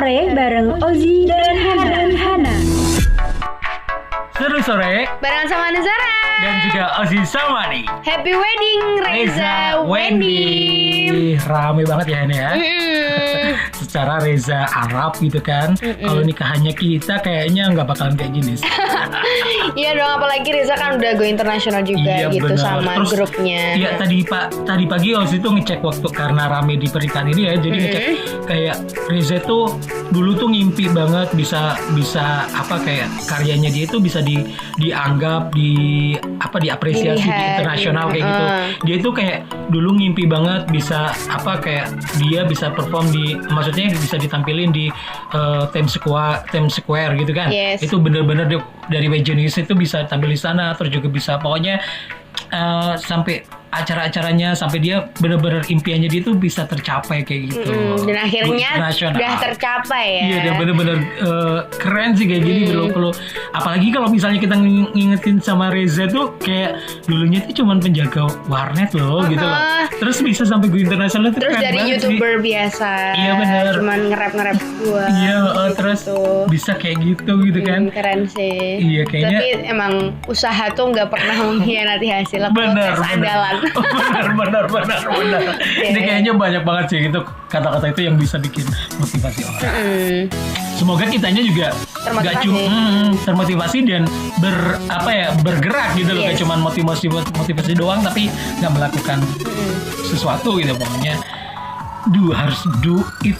Sore bareng Ozi dan Hana. Seru sore bareng sama Nazara dan juga Ozi Samani. Happy wedding Reza Wendy. Rame banget ya ini ya. Secara Reza Arab gitu kan. Kalau nikahannya kita kayaknya nggak bakalan kayak gini sih. Iya dong, apalagi Reza kan udah go internasional juga Iya, gitu bener. sama Terus, grupnya. Iya tadi pagi Ozi tuh ngecek waktu karena rame di pernikahan ini ya. Jadi ngecek kayak Reza tuh dulu tuh ngimpi banget bisa apa kayak karyanya dia itu bisa dianggap diapresiasi di internasional kayak gitu. Dia itu kayak dulu ngimpi banget bisa kayak dia bisa perform maksudnya bisa ditampilin di Times Square gitu kan. Yes. Itu bener-bener dari Genius itu bisa tampil di sana, terus juga bisa pokoknya sampai acara-acaranya sampai dia benar-benar impiannya dia tuh bisa tercapai kayak gitu. Dan akhirnya udah tercapai ya. Iya, dia benar-benar keren sih kayak gini perlu. Apalagi kalau misalnya kita ngingetin sama Reza tuh kayak dulunya tuh cuman penjaga warnet loh gitu loh. Terus bisa sampai go internasional tuh Terus keren dari banget YouTuber sih. biasa. Iya benar. Cuman nge-rap gua. Iya, terus gitu. bisa kayak gitu kan. Keren sih. Iya, kayaknya. Tapi emang usaha tuh nggak pernah mengkhianati hasil. Benar. Andalan. benar. Ini kayaknya banyak banget sih gitu kata-kata itu yang bisa bikin motivasi orang. Semoga kitanya juga nggak cuma termotivasi dan bergerak gitu loh, kayak cuma motivasi doang tapi nggak melakukan sesuatu gitu pokoknya. Harus do it.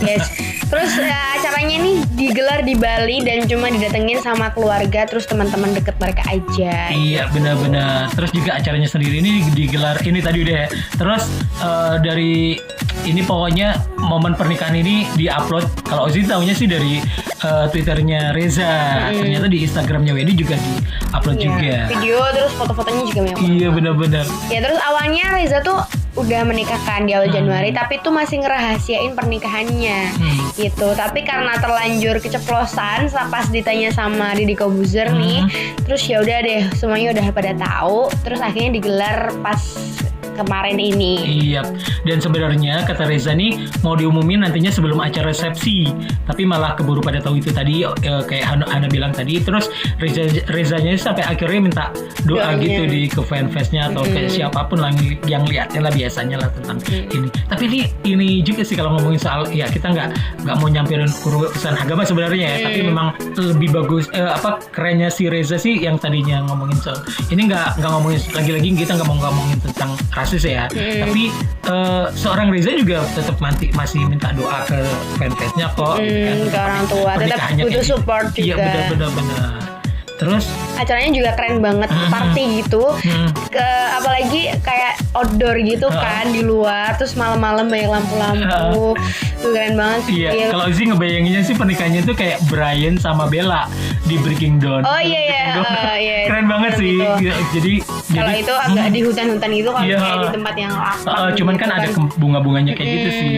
Yes. Terus acaranya nih digelar di Bali dan cuma didatengin sama keluarga terus teman-teman deket mereka aja. Iya benar-benar. Terus juga acaranya sendiri ini digelar ini tadi udah ya. Terus dari ini pokoknya momen pernikahan ini diupload. Kalau Ozi tahunya sih dari Twitternya Reza. Ternyata di Instagramnya Wendy juga diupload juga. Video terus foto-fotonya juga memang. Iya benar-benar. Ya terus awalnya Reza tuh udah menikahkan di awal Januari tapi tuh masih ngerahasiain pernikahannya gitu. Tapi karena terlanjur keceplosan pas ditanya sama Deddy Kobuzer nih, terus ya udah deh semuanya udah pada tahu. Terus akhirnya digelar pas kemarin ini. Iya. Dan sebenarnya kata Reza nih mau diumumin nantinya sebelum acara resepsi. Tapi malah keburu pada tahu itu tadi kayak Hana bilang tadi. Terus Rezanya sampai akhirnya minta doa gitu ke fanfestnya atau ke siapapun lah yang lihatnya lah biasanya lah tentang ini. Tapi ini juga sih kalau ngomongin soal ya kita nggak mau nyamperin urusan agama sebenarnya ya. Tapi memang lebih bagus kerennya si Reza sih yang tadinya ngomongin soal ini nggak ngomongin lagi-lagi kita nggak mau ngomongin tentang rasis ya, tapi seorang Reza juga tetap masih minta doa ke fanfestnya kok, ke orang tua, tetap butuh support juga. Iya benar. Terus acaranya juga keren banget, party gitu, apalagi kayak outdoor gitu kan di luar, terus malam-malam banyak lampu-lampu, tuh keren banget sih. Iya, kalau sih ngebayanginnya sih pernikahannya tuh kayak Brian sama Bella di Breaking Dawn. Oh iya. Keren banget sih. Gitu. Jadi kalau itu agak di hutan-hutan gitu, kalau kayak di tempat yang lapang. Cuman gitu kan ada bunga-bunganya kayak gitu sih.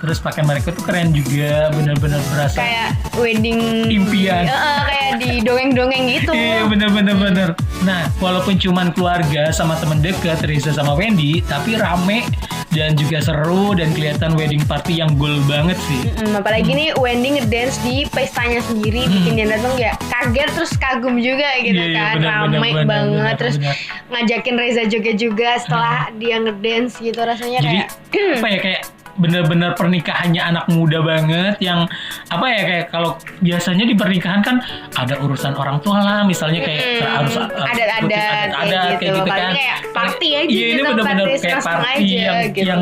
Terus pakaian mereka tuh keren juga, benar-benar berasa kayak wedding impian. Kayak di dongeng-dongeng gitu. Iya bener. Nah walaupun cuman keluarga sama temen dekat Reza sama Wendy, tapi rame dan juga seru dan kelihatan wedding party yang goal banget sih. Apalagi nih Wendy ngedance di pestanya sendiri, bikin yang datang ya kaget terus kagum juga gitu kan. Rame banget. Terus ngajakin Reza joget juga setelah dia ngedance gitu, rasanya jadi, kayak bener-bener pernikahannya anak muda banget yang kayak kalau biasanya di pernikahan kan ada urusan orang tua lah misalnya kayak harus ada kayak gitu kan, kayak party aja iya, gitu, ini bener-bener kayak party gitu. yang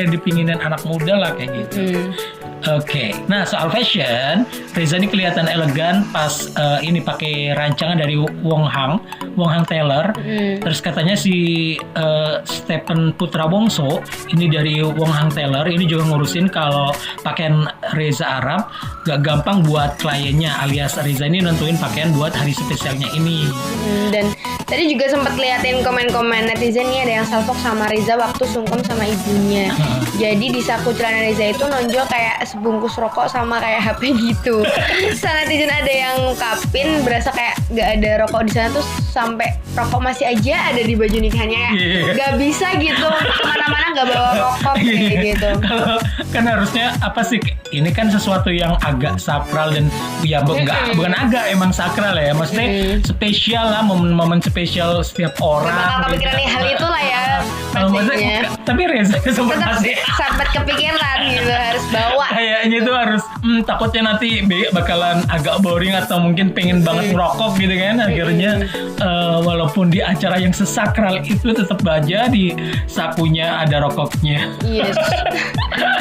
dipinginin anak muda lah kayak gitu. Oke. Nah soal fashion, Reza ini kelihatan elegan pas ini pakai rancangan dari Wong Hang Taylor. Terus katanya si Stephen Putra Bongso ini dari Wong Hang Taylor ini juga ngurusin kalau pakaian Reza Arab gak gampang buat kliennya, alias Reza ini nentuin pakaian buat hari spesialnya ini. Dan tadi juga sempat liatin komen-komen netizen nih, ada yang salfok sama Reza waktu sungkem sama ibunya. Jadi di saku celana Reza itu nonjol kayak sebungkus rokok sama kayak HP gitu. Sana netizen ada yang ngungkapin berasa kayak gak ada rokok di sana tuh sampai rokok masih aja ada di baju nikahnya, kayak gak bisa gitu kemana-mana gak bawa rokok kayak gitu. Kalau kan harusnya apa sih? Ini kan sesuatu yang agak sakral dan ya bukan agak, emang sakral ya. Maksudnya spesial lah, momen-momen spesial setiap orang. Gak bakal kepikiran hal itu lah ya. Pastinya. Tapi Reza sempat masih sempat kepikiran gitu, harus bawa. Kayaknya itu harus takutnya nanti bakalan agak boring atau mungkin pengen banget ngerokok gitu kan. Akhirnya walaupun di acara yang sesakral itu tetap aja di sakunya ada rokoknya. Yes.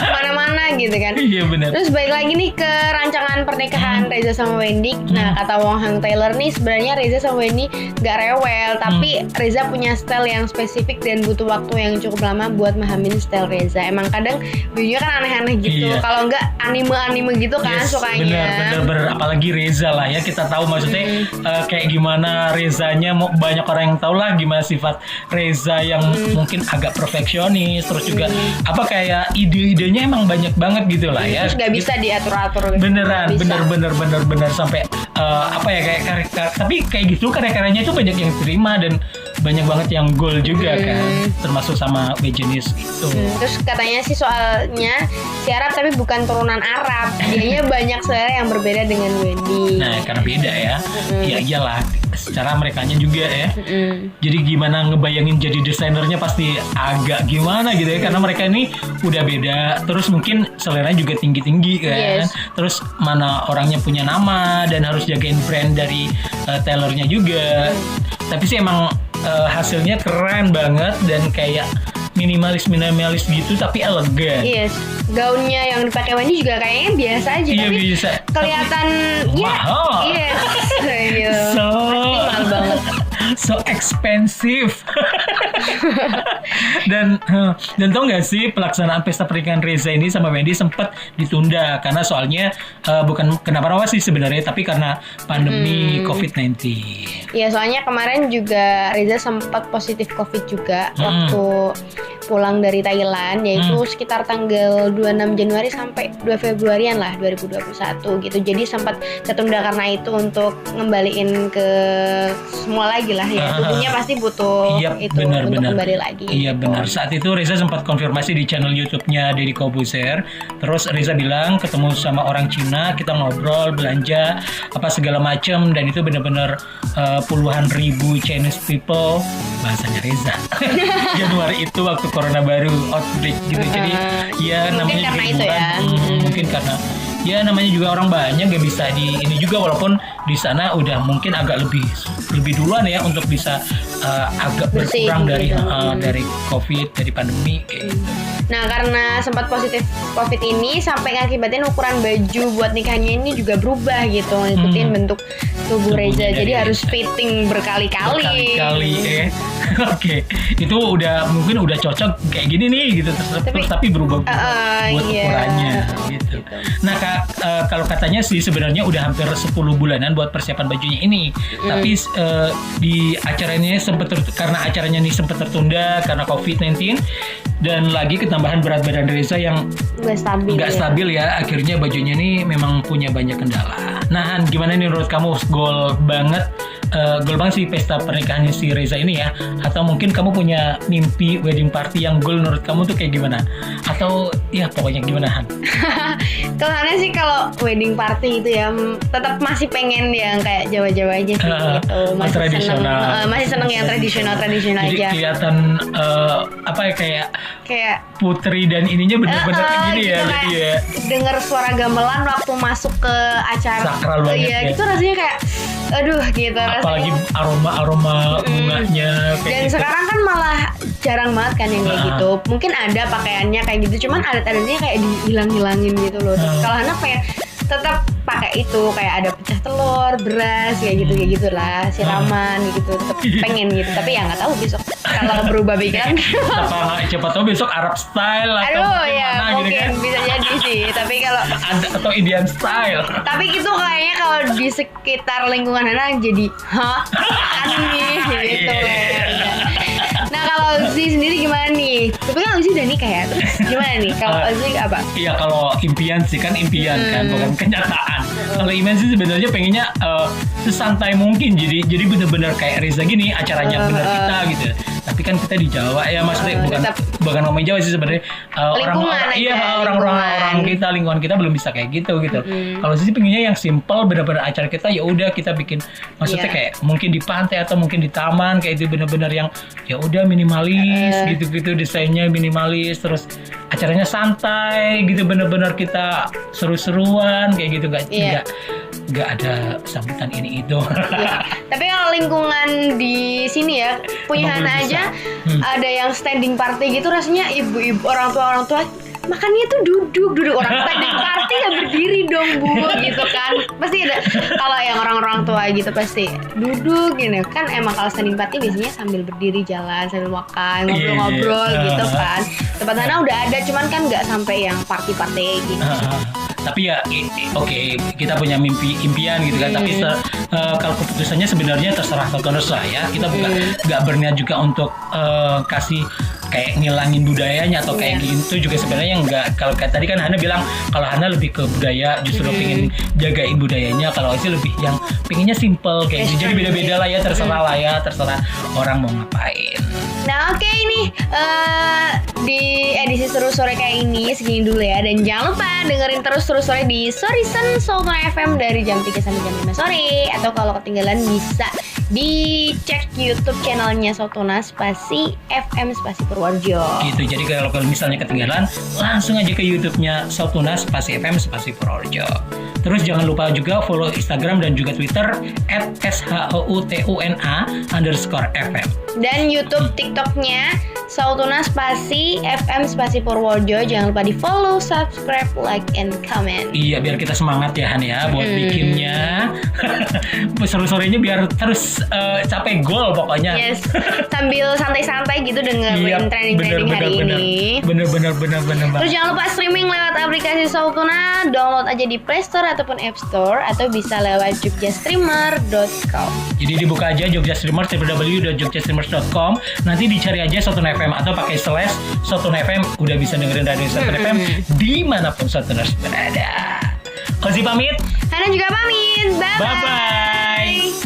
Mana-mana gitu kan. Iya benar. Terus balik lagi nih ke rancangan pernikahan Reza sama Wendy. Nah, kata Wong Hang Taylor nih, sebenarnya Reza sama Wendy gak rewel, tapi Reza punya style yang spesifik dan butuh waktu yang cukup lama buat memahami style Reza. Emang kadang videonya kan aneh-aneh gitu. Iya. Kalau enggak anime-anime gitu kan sukanya. Bener. Apalagi Reza lah ya, kita tahu maksudnya kayak gimana Rezanya. Banyak orang yang tahu lah gimana sifat Reza yang mungkin agak perfeksionis. Terus juga apa kayak ide-idenya emang banyak banget gitu lah ya. Terus gak bisa diatur-atur. Beneran, bener sampai apa ya kayak tapi kayak gitu karya-karyanya itu banyak yang terima dan banyak banget yang goal juga kan, termasuk sama Wejenis itu. Terus katanya sih soalnya si Arab tapi bukan turunan Arab, dianya banyak selera yang berbeda dengan Wendy. Nah karena beda ya, ya iyalah secara merekanya juga ya. Jadi gimana ngebayangin jadi desainernya pasti agak gimana gitu ya, karena mereka ini udah beda. Terus mungkin seleranya juga tinggi-tinggi kan. Yes. Terus mana orangnya punya nama dan harus jagain brand dari tailornya juga. Tapi sih emang hasilnya keren banget dan kayak minimalis gitu tapi elegan. Yes, gaunnya yang dipakai Wendy juga kayaknya biasa aja, Iya, tapi bisa. kelihatan ya. Mahal. Yes, gitu. So Mahal banget. So expensive. dan tau gak sih pelaksanaan pesta pernikahan Reza ini sama Wendy sempat ditunda karena soalnya bukan kenapa-napa sih sebenarnya, tapi karena pandemi COVID-19. Ya soalnya kemarin juga Reza sempat positif COVID juga waktu pulang dari Thailand, yaitu sekitar tanggal 26 Januari sampai 2 Februarian lah 2021 gitu. Jadi sempat ketunda karena itu, untuk ngembaliin ke semua lagi lah ya. Tubuhnya pasti butuh itu untuk kembali lagi. Iya benar. Saat itu Reza sempat konfirmasi di channel YouTube-nya Deddy Corbuzier. Terus Reza bilang ketemu sama orang Cina, kita ngobrol, belanja apa segala macam, dan itu benar-benar puluhan ribu Chinese people, bahasanya Reza. Januari itu waktu corona baru outbreak gitu. Jadi ya mungkin namanya karena juga itu ya. mungkin karena ya namanya juga orang banyak, gak bisa di ini juga, walaupun di sana udah mungkin agak lebih duluan ya untuk bisa agak bersih, berkurang dari gitu. Dari COVID, dari pandemi kayak gitu. Nah karena sempat positif COVID ini sampai ngakibatin ukuran baju buat nikahnya ini juga berubah gitu, ngikutin bentuk tubuh Reza. Jadi harus fitting berkali-kali. Oke, itu mungkin udah cocok kayak gini nih gitu, tapi berubah buat ukurannya gitu. Nah kalau katanya sih sebenarnya udah hampir 10 bulanan buat persiapan bajunya ini. Tapi di acaranya karena acaranya ini sempat tertunda karena COVID-19 dan lagi ketambahan berat badan Reza yang nggak stabil ya. Akhirnya bajunya ini memang punya banyak kendala. Nah, gimana nih menurut kamu, goal banget sih pesta pernikahannya si Reza ini ya? Atau mungkin kamu punya mimpi wedding party yang goal menurut kamu tuh kayak gimana? Atau ya pokoknya gimana, Han? Kalau Hana sih kalau wedding party itu ya tetap masih pengen yang kayak Jawa-Jawa aja sih gitu. Masih seneng yang tradisional Jadi aja. Jadi kelihatan kayak putri dan ininya bener-bener gini gitu, ya. Jadi ya denger suara gamelan waktu masuk ke acara. Sakral banget ya. Gitu rasanya kayak aduh gitu. Apalagi aroma bunganya kayak dan gitu. Sekarang kan malah jarang banget kan yang kayak gitu. Mungkin ada pakaiannya kayak gitu, cuman adat-adatnya kayak dihilang-hilangin gitu loh. Kalau Hana pengen tetap pakai itu, kayak ada pecah telur, beras kayak gitulah, siraman gitu, tetap pengen gitu. Tapi ya nggak tahu besok kalau berubah pikiran. Siapa tahu besok Arab style atau mungkin gitu kan? bisa jadi sih. Tapi kalau atau Indian style. Tapi itu kayaknya kalau di sekitar lingkungan Hana jadi aneh gitu kan. Nah kalau Ozzy sendiri gimana nih? Tapi kan Ozzy udah nikah ya, terus gimana nih? Kalau Ozzy apa? Iya, kalau impian sih kan impian kan, bukan kenyataan. Kalau Iman sih sebenarnya pengennya sesantai mungkin, jadi bener-bener kayak Reza gini, acaranya bener kita gitu. Tapi kan kita di Jawa ya, maksudnya bukan ngomongin Jawa sih sebenarnya. Orang lingkungan kita belum bisa kayak gitu. Kalau sih pengennya yang simple, benar-benar acara kita ya udah kita bikin, maksudnya kayak mungkin di pantai atau mungkin di taman, kayak itu benar-benar yang ya udah minimalis gitu, desainnya minimalis, terus acaranya santai gitu, benar-benar kita seru-seruan kayak gitu, nggak ada sambutan ini itu. Tapi kalau lingkungan di sini ya punya Hana aja ada yang standing party gitu, rasanya ibu-ibu orang tua makannya tuh duduk orang standing party ya berdiri dong Bu gitu kan. Pasti ada kalau yang orang tua gitu pasti duduk gini kan. Emang kalau standing party biasanya sambil berdiri jalan sambil makan ngobrol-ngobrol gitu kan. Tempat Hana udah ada, cuman kan nggak sampai yang party-party gitu. Tapi ya oke, kita punya impian gitu kan. Tapi kalau keputusannya sebenarnya terserah Southerners lah ya. Kita nggak berniat juga untuk kasih kayak ngilangin budayanya atau kayak gitu juga sebenarnya nggak. Kalau kayak tadi kan Hana bilang kalau Hana lebih ke budaya, justru pengen jagain budayanya. Kalau sih lebih yang pengennya simple kayak gitu. Jadi beda-beda lah ya, terserah orang mau ngapain. Nah oke, ini di edisi Seru Sore kayak ini segini dulu ya. Dan jangan lupa dengerin terus Seru Sore di Sorisen Sultan FM dari jam 3 sampai jam 5 sore. Atau kalau ketinggalan bisa dicek YouTube channelnya Sotuna spasi FM spasi Purworejo. Gitu. Jadi kalau misalnya ketinggalan, langsung aja ke YouTube-nya Sotuna spasi FM spasi Purworejo. Terus jangan lupa juga follow Instagram dan juga Twitter @shoutuna_fm. Dan YouTube TikTok-nya Sotuna spasi FM spasi Purworejo. Jangan lupa di follow, subscribe, like, and comment. Iya, biar kita semangat ya Han ya buat bikinnya. Seru-sorenya biar terus capai goal pokoknya. Yes, sambil santai-santai gitu dengerin trending-trending hari ini. Bener. Terus jangan lupa streaming lewat aplikasi Sotuna, download aja di Play Store ataupun App Store, atau bisa lewat jogjastreamer.com. Jadi dibuka aja Jogja Streamers, www.jogjastreamers.com. Nanti dicari aja Sotuna FM atau pakai / Sotuna FM, udah bisa dengerin radio Sotuna FM dimanapun Sotuners berada. Kozi pamit. Hana juga pamit. Bye-bye.